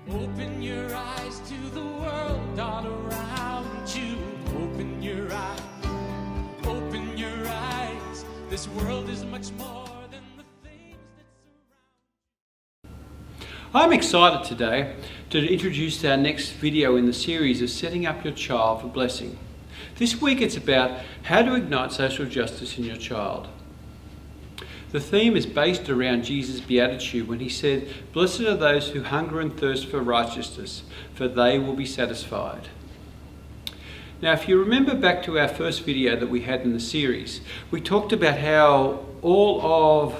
Open your eyes to the world all around you. Open your eyes. Open your eyes. This world is much more than the things that surround. I'm excited today to introduce our next video in the series of setting up your child for blessing. This week it's about how to ignite social justice in your child. The theme is based around Jesus' beatitude when he said, "Blessed are those who hunger and thirst for righteousness, for they will be satisfied." Now, if you remember back to our first video that we had in the series, we talked about how all of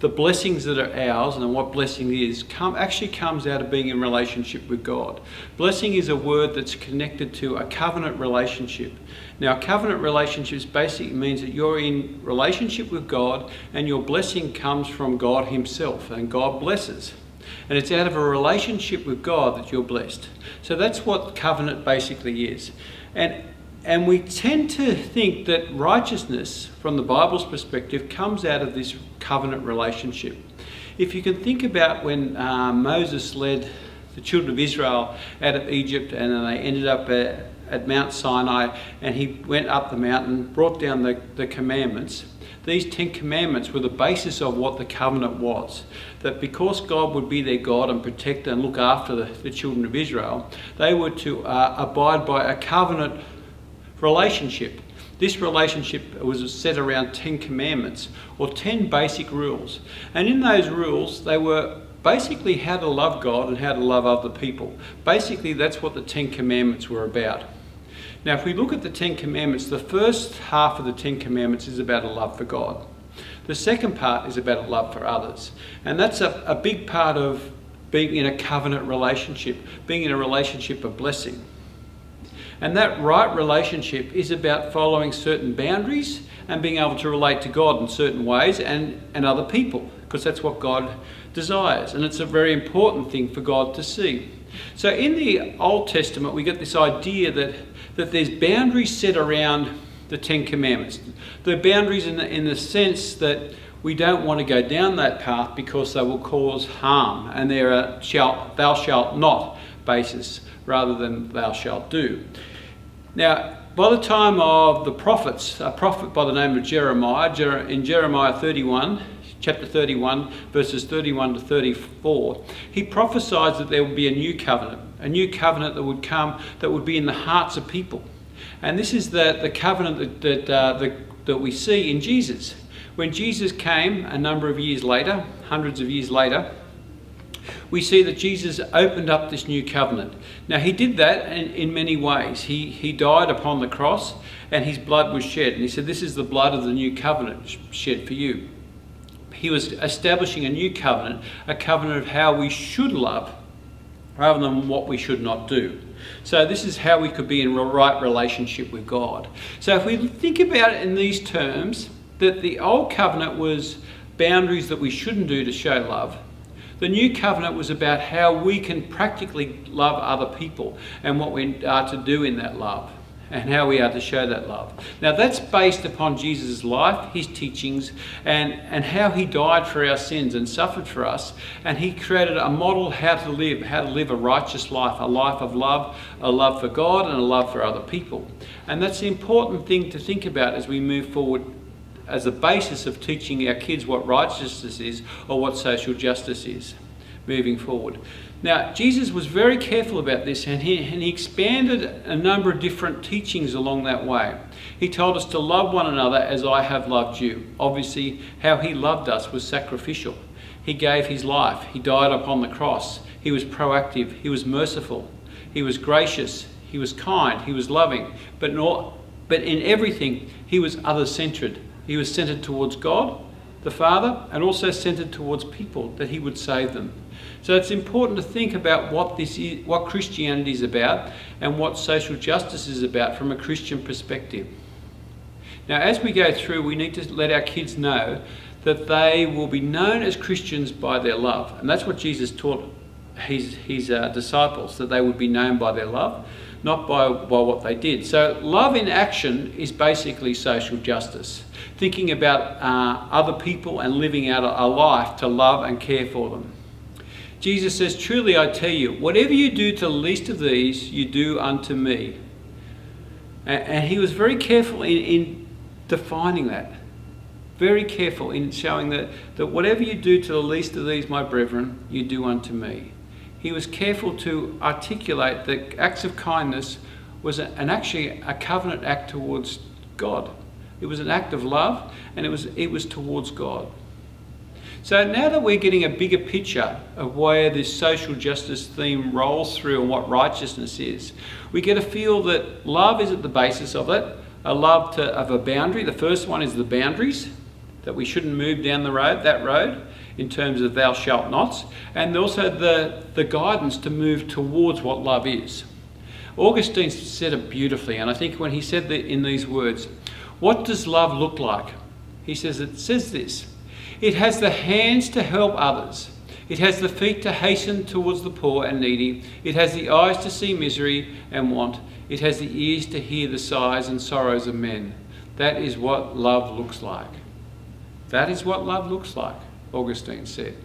the blessings that are ours and what blessing is actually comes out of being in relationship with God. Blessing is a word that's connected to a covenant relationship. Now, a covenant relationship basically means that you're in relationship with God and your blessing comes from God himself, and God blesses. And it's out of a relationship with God that you're blessed. So that's what covenant basically is. And we tend to think that righteousness, from the Bible's perspective, comes out of this covenant relationship. If you can think about when Moses led the children of Israel out of Egypt, and then they ended up at Mount Sinai, and he went up the mountain, brought down the commandments. These 10 commandments were the basis of what the covenant was. That because God would be their God and protect and look after the children of Israel, they were to abide by a covenant relationship. This relationship was set around 10 commandments, or 10 basic rules. And in those rules, they were basically how to love God and how to love other people. Basically, that's what the 10 commandments were about. Now, if we look at the 10 commandments, the first half of the 10 commandments is about a love for God. The second part is about a love for others. And that's a big part of being in a covenant relationship, being in a relationship of blessing. And that right relationship is about following certain boundaries and being able to relate to God in certain ways and other people, because that's what God desires. And it's a very important thing for God to see. So in the Old Testament, we get this idea that there's boundaries set around the 10 commandments. The boundaries in the sense that we don't want to go down that path because they will cause harm, and they're a thou shalt not basis rather than thou shalt do. Now, by the time of the prophets, a prophet by the name of Jeremiah, in Jeremiah 31, chapter 31, verses 31 to 34, he prophesied that there would be a new covenant that would come, that would be in the hearts of people. And this is the covenant that we see in Jesus. When Jesus came a number of years later, hundreds of years later, we see that Jesus opened up this new covenant. Now, he did that in many ways. He died upon the cross and his blood was shed. And he said, "This is the blood of the new covenant shed for you." He was establishing a new covenant, a covenant of how we should love rather than what we should not do. So this is how we could be in a right relationship with God. So if we think about it in these terms, that the old covenant was boundaries that we shouldn't do to show love. The new covenant was about how we can practically love other people and what we are to do in that love and how we are to show that love. Now, that's based upon Jesus' life, his teachings, and how he died for our sins and suffered for us. And he created a model how to live a righteous life, a life of love, a love for God and a love for other people. And that's the important thing to think about as we move forward, as a basis of teaching our kids what righteousness is or what social justice is moving forward. Now, Jesus was very careful about this, and he expanded a number of different teachings along that way. He told us to love one another as I have loved you. Obviously, how he loved us was sacrificial. He gave his life. He died upon the cross. He was proactive. He was merciful. He was gracious. He was kind. He was loving. But in everything, he was other-centered. He was centered towards God, the Father, and also centered towards people, that he would save them. So it's important to think about what this is, what Christianity is about, and what social justice is about from a Christian perspective. Now, as we go through, we need to let our kids know that they will be known as Christians by their love. And that's what Jesus taught his disciples, that they would be known by their love, not by what they did. So love in action is basically social justice. Thinking about other people and living out a life to love and care for them. Jesus says, "Truly I tell you, whatever you do to the least of these, you do unto me." And he was very careful in defining that. Very careful in showing that whatever you do to the least of these, my brethren, you do unto me. He was careful to articulate that acts of kindness was actually a covenant act towards God. It was an act of love, and it was towards God. So now that we're getting a bigger picture of where this social justice theme rolls through and what righteousness is, we get a feel that love is at the basis of it, a love of a boundary. The first one is the boundaries, that we shouldn't move down that road in terms of thou shalt nots, and also the guidance to move towards what love is. Augustine said it beautifully, and I think when he said that in these words, what does love look like? It says this: it has the hands to help others. It has the feet to hasten towards the poor and needy. It has the eyes to see misery and want. It has the ears to hear the sighs and sorrows of men. That is what love looks like. That is what love looks like, Augustine said.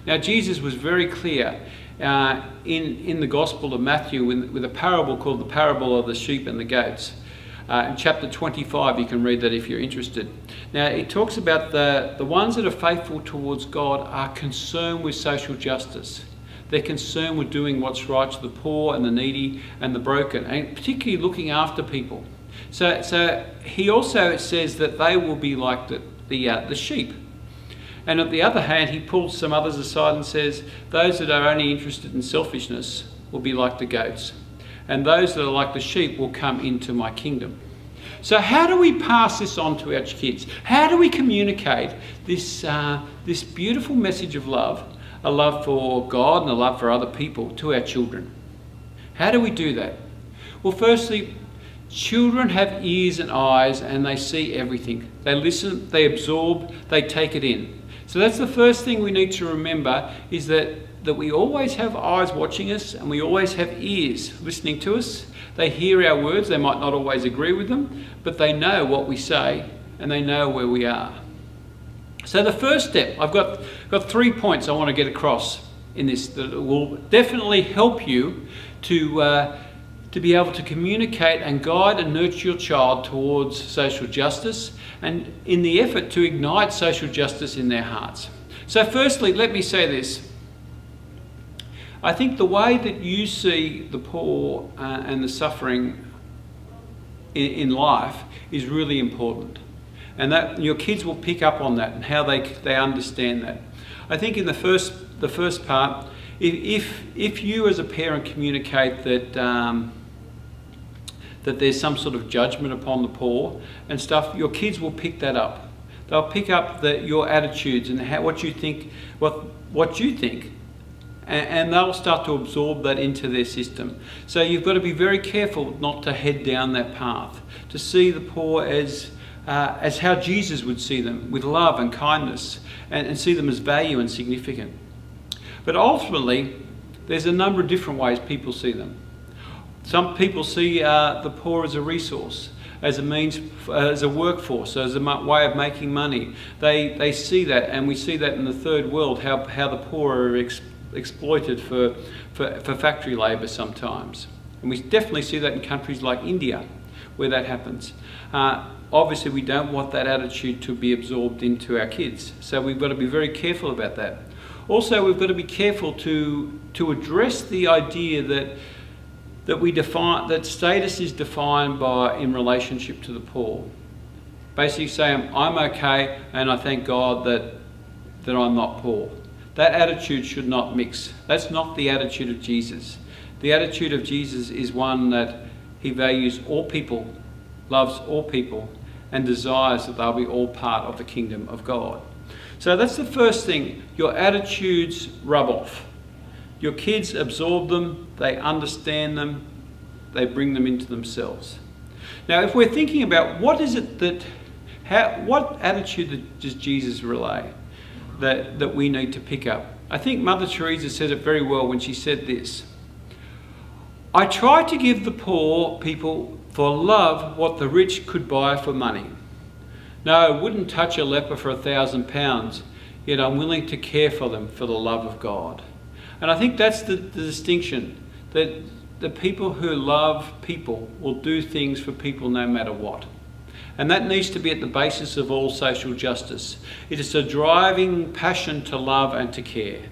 Now, Jesus was very clear in the Gospel of Matthew with a parable called the parable of the sheep and the goats. In chapter 25, you can read that if you're interested. Now, it talks about the ones that are faithful towards God are concerned with social justice. They're concerned with doing what's right to the poor and the needy and the broken, and particularly looking after people. So he also says that they will be like the sheep. And on the other hand, he pulls some others aside and says, those that are only interested in selfishness will be like the goats. And those that are like the sheep will come into my kingdom. So how do we pass this on to our kids? How do we communicate this beautiful message of love, a love for God and a love for other people, to our children? How do we do that? Well, firstly, children have ears and eyes, and they see everything. They listen, they absorb, they take it in. So that's the first thing we need to remember, is that we always have eyes watching us, and we always have ears listening to us. They hear our words. They might not always agree with them, but they know what we say, and they know where we are. So the first step, I've got 3 points I want to get across in this that will definitely help you to be able to communicate and guide and nurture your child towards social justice, and in the effort to ignite social justice in their hearts. So firstly, let me say this. I think the way that you see the poor and the suffering in life is really important, and that your kids will pick up on that and how they understand that. I think in the first part, if you as a parent communicate that there's some sort of judgment upon the poor and stuff, your kids will pick that up. They'll pick up your attitudes and what you think, what you think. And they'll start to absorb that into their system. So you've got to be very careful not to head down that path, to see the poor as how Jesus would see them, with love and kindness, and see them as value and significant. But ultimately, there's a number of different ways people see them. Some people see the poor as a resource, as a means, as a workforce, as a way of making money. They see that, and we see that in the third world, how the poor are exploited for factory labour sometimes. And we definitely see that in countries like India, where that happens. Obviously, we don't want that attitude to be absorbed into our kids, so we've got to be very careful about that. Also, we've got to be careful to address the idea that status is defined in relationship to the poor. Basically saying, I'm okay and I thank God that I'm not poor. That attitude should not mix. That's not the attitude of Jesus. The attitude of Jesus is one that he values all people, loves all people, and desires that they'll be all part of the kingdom of God. So that's the first thing. Your attitudes rub off. Your kids absorb them, they understand them, they bring them into themselves. Now, if we're thinking about what attitude does Jesus relay that we need to pick up? I think Mother Teresa said it very well when she said this: I try to give the poor people for love what the rich could buy for money. No, I wouldn't touch a leper for £1,000, yet I'm willing to care for them for the love of God. And I think that's the distinction, that the people who love people will do things for people no matter what. And that needs to be at the basis of all social justice. It is a driving passion to love and to care.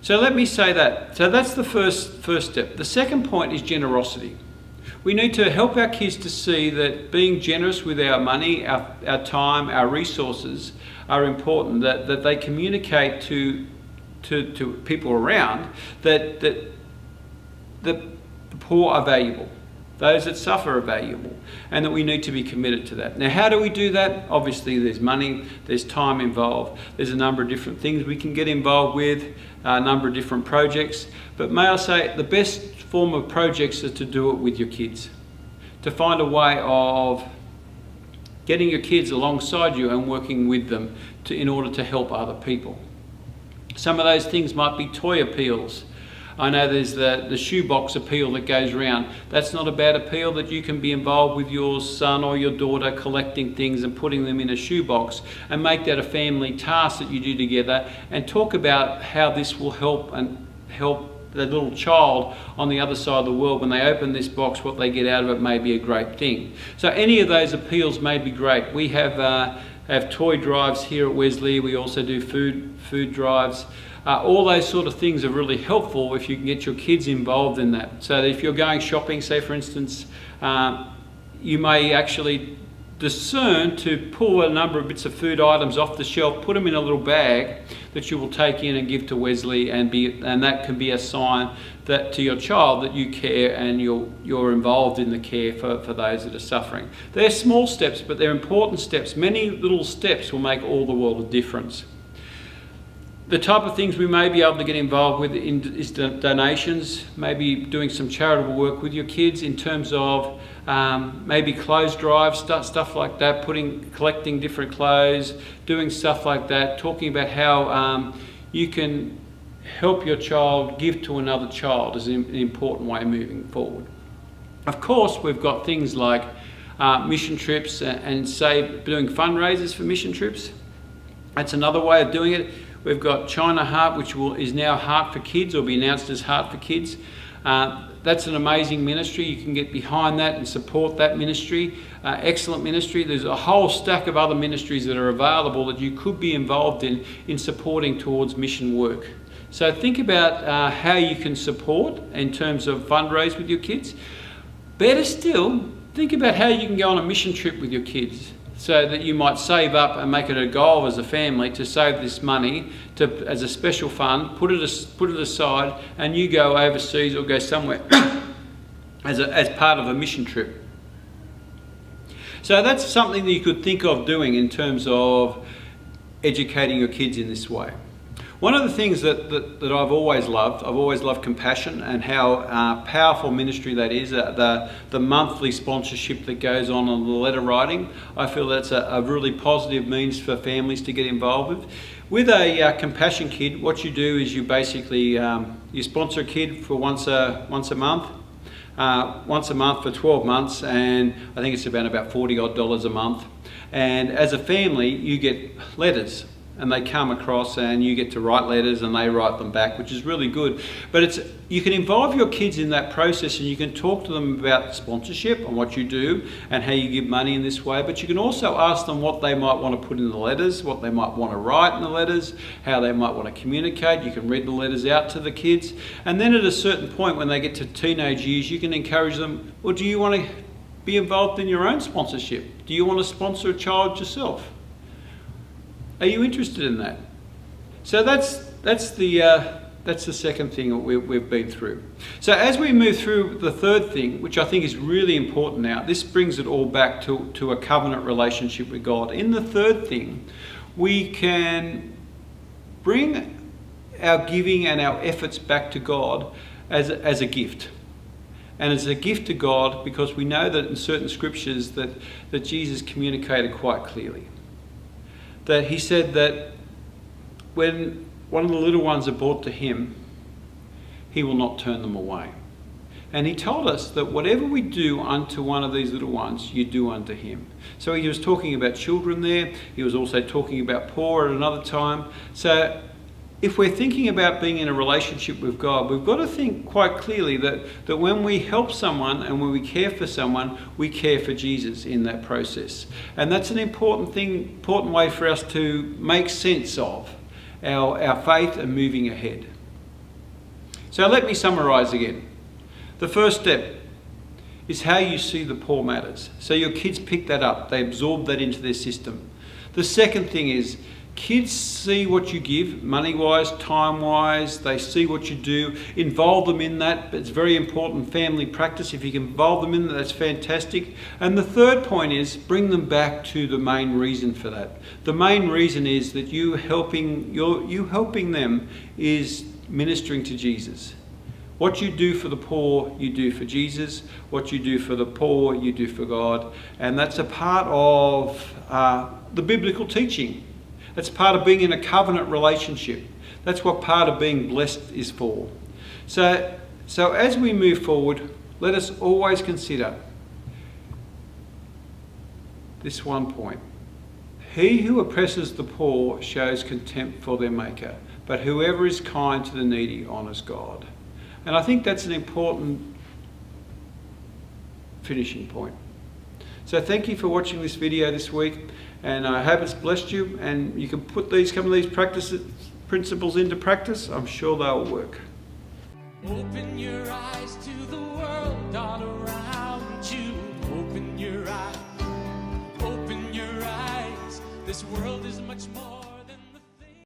So let me say that. So that's the first step. The second point is generosity. We need to help our kids to see that being generous with our money, our time, our resources are important, that they communicate to people around that the poor are valuable. Those that suffer are valuable, and that we need to be committed to that. Now, how do we do that? Obviously, there's money, there's time involved, there's a number of different things we can get involved with, a number of different projects. But may I say, the best form of projects is to do it with your kids, to find a way of getting your kids alongside you and working with them in order to help other people. Some of those things might be toy appeals. I know there's the shoebox appeal that goes around. That's not a bad appeal, that you can be involved with your son or your daughter collecting things and putting them in a shoebox, and make that a family task that you do together, and talk about how this will help the little child on the other side of the world. When they open this box, what they get out of it may be a great thing. So any of those appeals may be great. We have toy drives here at Wesley. We also do food drives. All those sort of things are really helpful if you can get your kids involved in that. So that if you're going shopping, say for instance, you may actually discern to pull a number of bits of food items off the shelf, put them in a little bag that you will take in and give to Wesley, and that can be a sign that to your child that you care and you're involved in the care for those that are suffering. They're small steps, but they're important steps. Many little steps will make all the world of difference. The type of things we may be able to get involved with is donations, maybe doing some charitable work with your kids in terms of maybe clothes drives, stuff like that, collecting different clothes, doing stuff like that, talking about how you can help your child give to another child is an important way moving forward. Of course, we've got things like mission trips and say doing fundraisers for mission trips. That's another way of doing it. We've got China Heart, which is now Heart for Kids, or be announced as Heart for Kids. That's an amazing ministry. You can get behind that and support that ministry. Excellent ministry. There's a whole stack of other ministries that are available that you could be involved in supporting towards mission work. So think about how you can support in terms of fundraise with your kids. Better still, think about how you can go on a mission trip with your kids, so that you might save up and make it a goal as a family to save this money as a special fund, put it aside, and you go overseas or go somewhere as part of a mission trip. So that's something that you could think of doing in terms of educating your kids in this way. One of the things that I've always loved compassion, and how powerful ministry that is, the monthly sponsorship that goes on the letter writing. I feel that's a really positive means for families to get involved with. With a compassion kid, what you do is you basically you sponsor a kid for once a month for 12 months, and I think it's about $40 odd a month. And as a family, you get letters. And they come across, and you get to write letters and they write them back, which is really good. But you can involve your kids in that process, and you can talk to them about sponsorship and what you do and how you give money in this way. But you can also ask them what they might want to put in the letters, what they might want to write in the letters, how they might want to communicate. You can read the letters out to the kids. And then at a certain point when they get to teenage years, you can encourage them, well, do you want to be involved in your own sponsorship? Do you want to sponsor a child yourself? Are you interested in that? So that's the second thing that we've been through. So as we move through the third thing, which I think is really important now, this brings it all back to a covenant relationship with God. In the third thing, we can bring our giving and our efforts back to God as a gift. And it's a gift to God because we know that in certain scriptures that Jesus communicated quite clearly. That he said that when one of the little ones are brought to him, he will not turn them away. And he told us that whatever we do unto one of these little ones, you do unto him. So he was talking about children there. He was also talking about poor at another time. So if we're thinking about being in a relationship with God, we've got to think quite clearly that when we help someone and when we care for someone, we care for Jesus in that process. And that's an important way for us to make sense of our faith and moving ahead. So let me summarise again. The first step is how you see the poor matters. So your kids pick that up. They absorb that into their system. The second thing is kids see what you give, money-wise, time-wise. They see what you do. Involve them in that. It's very important family practice. If you can involve them in that, that's fantastic. And the third point is bring them back to the main reason for that. The main reason is that you helping them is ministering to Jesus. What you do for the poor, you do for Jesus. What you do for the poor, you do for God. And that's a part of the biblical teaching. That's part of being in a covenant relationship. That's what part of being blessed is for. So as we move forward, let us always consider this one point. He who oppresses the poor shows contempt for their maker, but whoever is kind to the needy honours God. And I think that's an important finishing point. So thank you for watching this video this week, and I hope it's blessed you, and you can put some of these principles into practice. I'm sure they'll work. Open your eyes to the world all around you. Open your eyes. This world is much more.